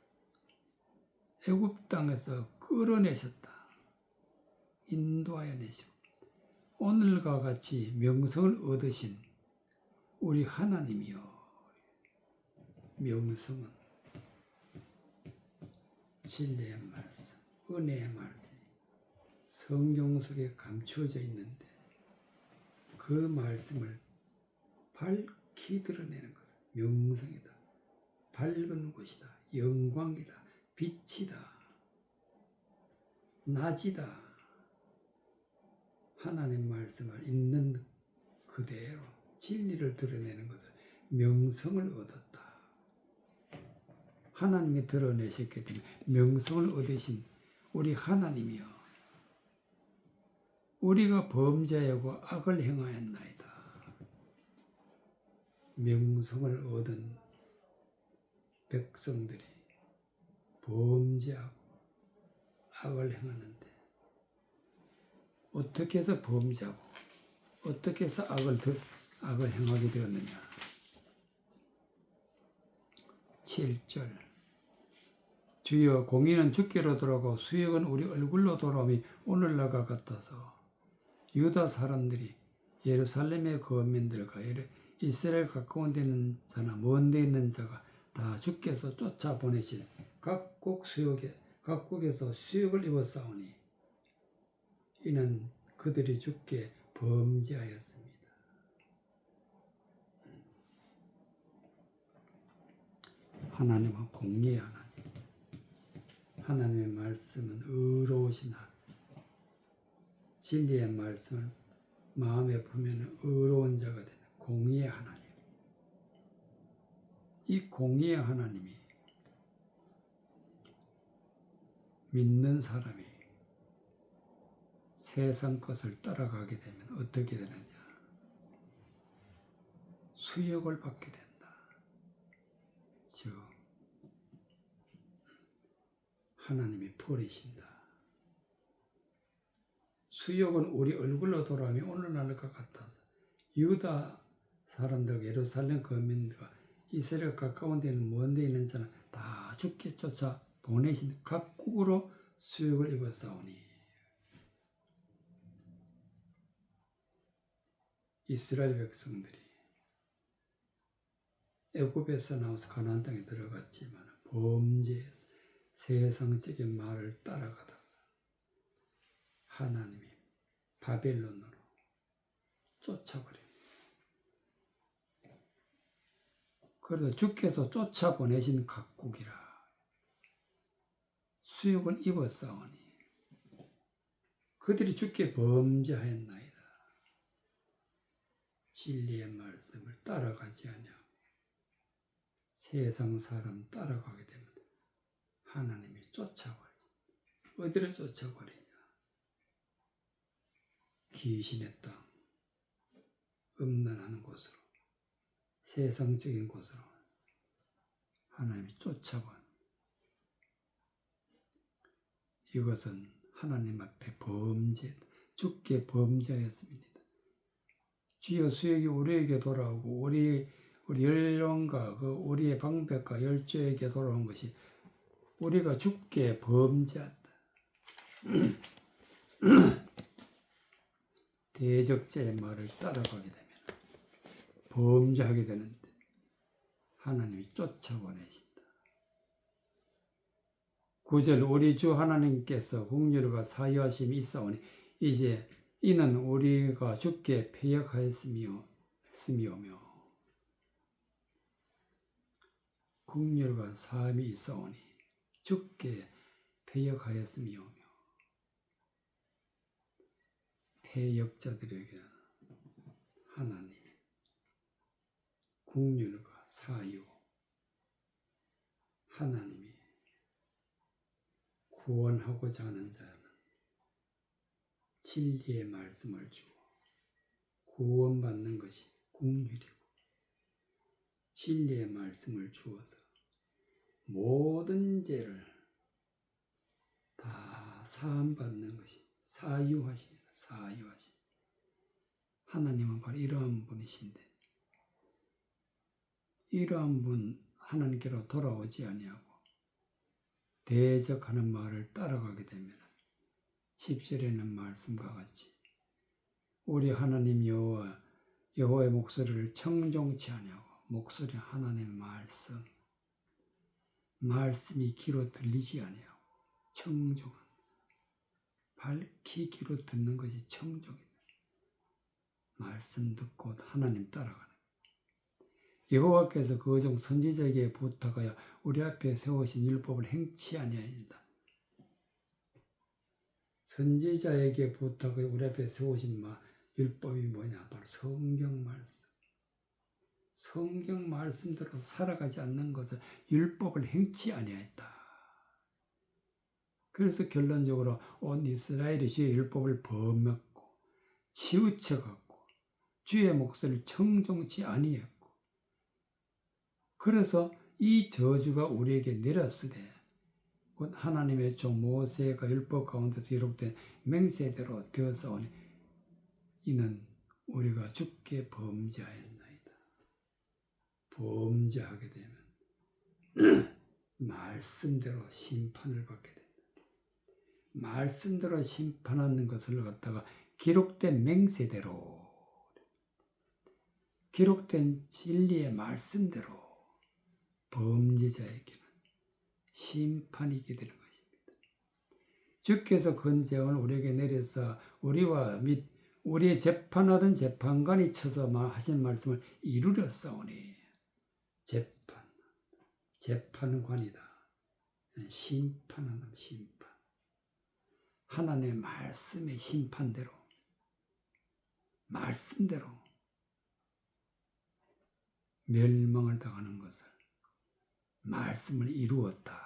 애굽 땅에서 끌어내셨다. 인도하여 내시고 오늘과 같이 명성을 얻으신 우리 하나님이여. 명성은 진리의 말씀, 은혜의 말씀, 성경 속에 감추어져 있는데 그 말씀을 밝히 드러내는 것. 명성이다. 밝은 곳이다. 영광이다. 빛이다. 낮이다. 하나님 말씀을 있는 그대로 진리를 드러내는 것을 명성을 얻었다. 하나님이 드러내셨기 때문에 명성을 얻으신 우리 하나님이여. 우리가 범죄하고 악을 행하였나이다. 명성을 얻은 백성들이 범죄하고 악을 행하는데 어떻게 해서 범죄하고 어떻게 해서 악을 행하게 되었느냐. 7절 주여 공의는 주께로 돌아오고 수역은 우리 얼굴로 돌아오미 오늘날과 같아서 유다 사람들이 예루살렘의 거민들과 이스라엘 가까운 데 있는 자나 먼 데 있는 자가 다 주께서 쫓아보내신 각국에서 수역을 입었사오니 이는 그들이 주께 범죄하였습니다. 하나님은 공의의 하나님. 하나님의 말씀은 의로우신 하나님. 진리의 말씀을 마음에 품으면 의로운 자가 되는 공의의 하나님. 이 공의의 하나님이 믿는 사람이 세상 것을 따라가게 되면 어떻게 되느냐. 수역을 받게 된다. 즉 하나님이 버리신다. 수역은 우리 얼굴로 돌아오면 오늘날과 같아서 유다 사람들, 예루살렘 거민들과 이스라엘 가까운 데는 먼 데 있는 자는 다 죽게 쫓아 보내신 각국으로 수역을 입었사오니 이스라엘 백성들이 애굽에서 나와서 가나안 땅에 들어갔지만 범죄해서 세상적인 말을 따라가다가 하나님이 바벨론으로 쫓아버립니다. 그래서 주께서 쫓아보내신 각국이라 수역을 입었사오니 그들이 주께 범죄하였나이다. 진리의 말씀을 따라가지 아니하고 세상 사람 따라가게 되면 하나님이 쫓아버립니다. 어디로 쫓아버리냐? 귀신의 땅, 음란하는 곳으로, 세상적인 곳으로 하나님이 쫓아버린. 이것은 하나님 앞에 주께 범죄하였습니다. 주여 수역이 우리에게 돌아오고 우리 연령과 우리의 방백과 열조에게 돌아온 것이 우리가 주께 범죄했다. 대적자의 말을 따라가게 되면 범죄하게 되는데 하나님이 쫓아보내신다. 9절 우리 주 하나님께서 긍휼과 사유하심이 있사오니 이제 이는 우리가 주께 패역하였으며 긍휼과 사함이 있사오니 주께 패역하였으며 패역자들에게 하나님 긍휼과 사유 하나님이 구원하고자 하는 자는 진리의 말씀을 주고 구원받는 것이 국률이고 진리의 말씀을 주어서 모든 죄를 다 사함받는 것이 사유하십니다. 사유하십니다. 하나님은 바로 이러한 분이신데 이러한 분 하나님께로 돌아오지 아니하고 대적하는 말을 따라가게 되면 10절에는 말씀과 같이 우리 하나님 여호와의 목소리를 청종치 아니하고 목소리 하나님의 말씀이 귀로 들리지 아니하고 청종은 밝히 귀로 듣는 것이 청종이다. 말씀 듣고 하나님 따라가는 여호와께서 그 종 선지자에게 부탁하여 우리 앞에 세우신 율법을 행치 아니하였다. 선지자에게 부탁하여 우리 앞에 세우신 율법이 뭐냐? 바로 성경 말씀. 성경 말씀대로 살아가지 않는 것을 율법을 행치 아니하였다. 그래서 결론적으로 온 이스라엘이 주의 율법을 범했고 치우쳐갔고 주의 목소리를 청종치 아니했고 그래서 이 저주가 우리에게 내렸으되 곧 하나님의 종 모세가 율법 가운데서 기록된 맹세대로 되었사오니 이는 우리가 주께 범죄하였나이다. 범죄하게 되면 말씀대로 심판을 받게 된다. 말씀대로 심판하는 것을 갖다가 기록된 맹세대로 기록된 진리의 말씀대로 범죄자에게는 심판이 있게 되는 것입니다. 주께서 건재함을 우리에게 내려서 우리와 및 우리의 재판하던 재판관이 쳐서 하신 말씀을 이루려 싸우니 재판관이다. 심판하는 심판. 하나님의 말씀의 심판대로 말씀대로 멸망을 당하는 것을 말씀을 이루었다.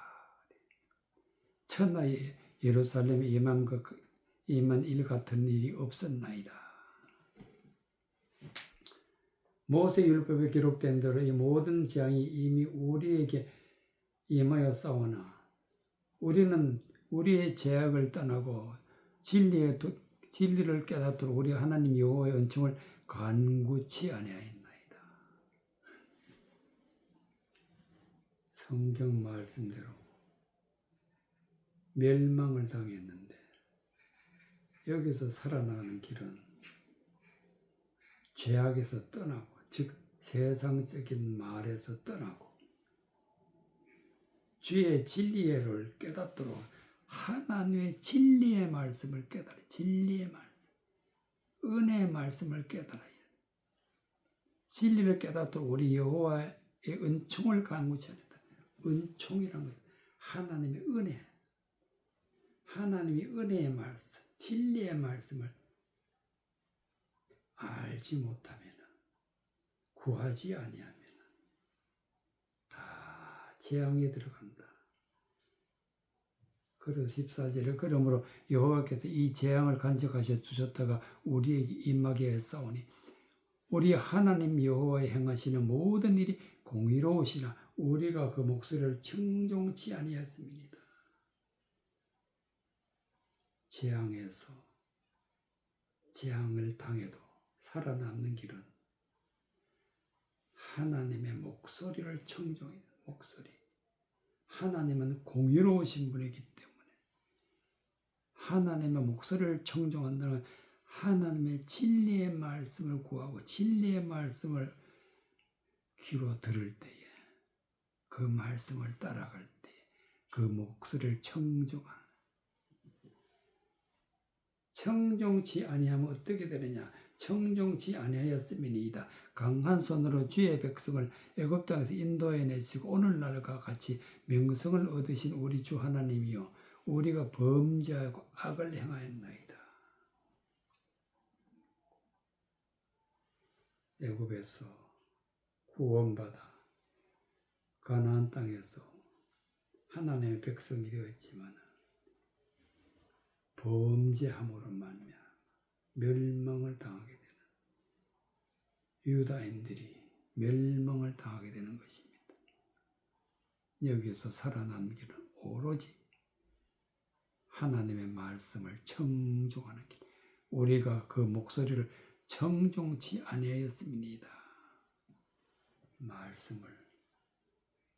천하의 예루살렘에 임한 일 같은 일이 없었나이다. 모세 율법에 기록된 대로 이 모든 재앙이 이미 우리에게 임하여 싸우나 우리는 우리의 죄악을 떠나고 진리를 깨닫도록 우리 하나님 여호와의 은총을 간구치 아니하였나이다. 성경 말씀대로 멸망을 당했는데 여기서 살아나가는 길은 죄악에서 떠나고 즉 세상적인 말에서 떠나고 주의 진리를 깨닫도록 하나님의 진리의 말씀을 깨달아 진리의 말씀 은혜의 말씀을 깨달아야 진리를 깨닫도록 우리 여호와의 은총을 간구치 않는다. 은총이란 것은 하나님의 은혜 하나님의 은혜의 말씀 진리의 말씀을 알지 못하면 구하지 아니하면 다 재앙에 들어간다. 그래서 14절에 그러므로 여호와께서 이 재앙을 간직하셔 주셨다가 우리에게 임하게 했사오니 우리 하나님 여호와의 행하시는 모든 일이 공의로우시나 우리가 그 목소리를 청종치 아니하였습니다. 재앙을 당해도 살아남는 길은 하나님의 목소리를 청종해야 목소리. 하나님은 공의로우신 분이기 때문에 하나님의 목소리를 청종한다는 하나님의 진리의 말씀을 구하고 진리의 말씀을 귀로 들을 때에 그 말씀을 따라갈 때에 그 목소리를 청종치 아니하면 어떻게 되느냐? 청종치 아니하였음이니이다. 강한 손으로 주의 백성을 애굽 땅에서 인도해 내시고 오늘날과 같이 명성을 얻으신 우리 주 하나님이요 우리가 범죄하고 악을 행하였나이다. 애굽에서 구원받아 가나안 땅에서 하나님의 백성이 되었지만 범죄함으로 말미암아 멸망을 당하게 되는 유다인들이 멸망을 당하게 되는 것입니다. 여기서 살아남기는 오로지 하나님의 말씀을 청중하는 길. 우리가 그 목소리를 청중치 아니하였습니다. 말씀을,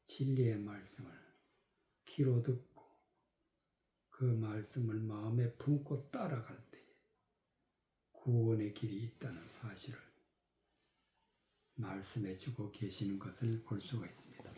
진리의 말씀을 귀로 듣고 그 말씀을 마음에 품고 따라갈 때 구원의 길이 있다는 사실을 말씀해 주고 계시는 것을 볼 수가 있습니다.